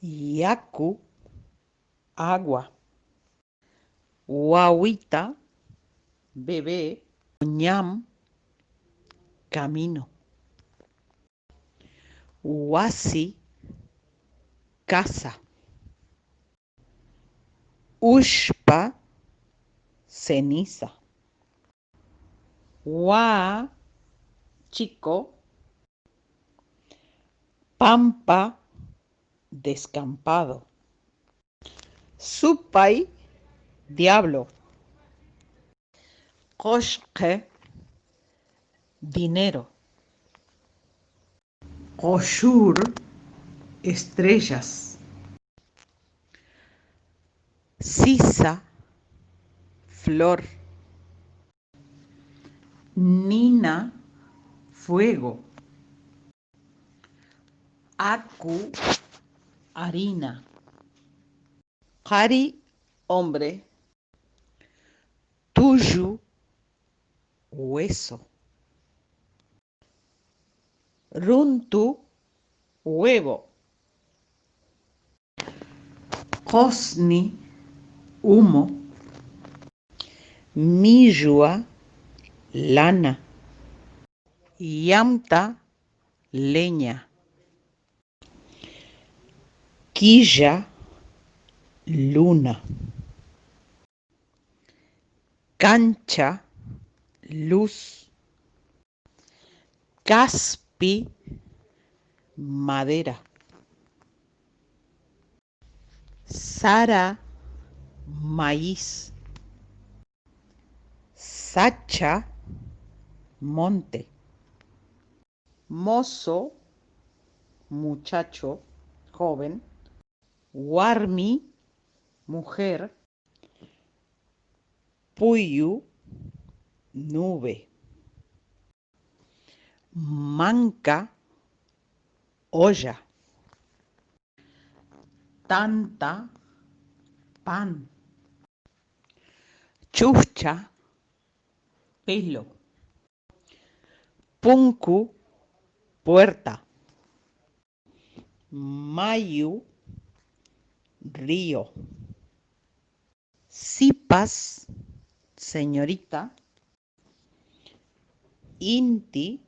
Yaku, agua. Guauita, bebé. Ñam, camino. Wasi, casa. Ushpa, ceniza. Wa, chico. Pampa, descampado. Supay, diablo. Qoshqe, dinero. Qoshur, estrellas. Sisa, flor. Nina, fuego. Aku, harina. Qari, hombre. Tuyu, hueso. Runtu, huevo. Qosni, humo. Millua, lana. Yamta, leña. Quilla, luna. Cancha, luz. Caspi, madera. Sara, maíz. Sacha, monte. Mozo, muchacho, joven. Warmi, mujer. Puyu, nube. Manca, olla. Tanta, pan. Chucha, pelo. Punku, puerta. Mayu, río. Sipas, señorita. Inti,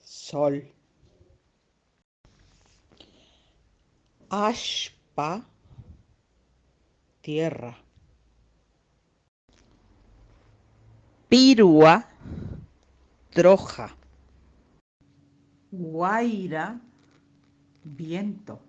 sol. Ashpa, tierra. Pirua, troja. Guaira, viento.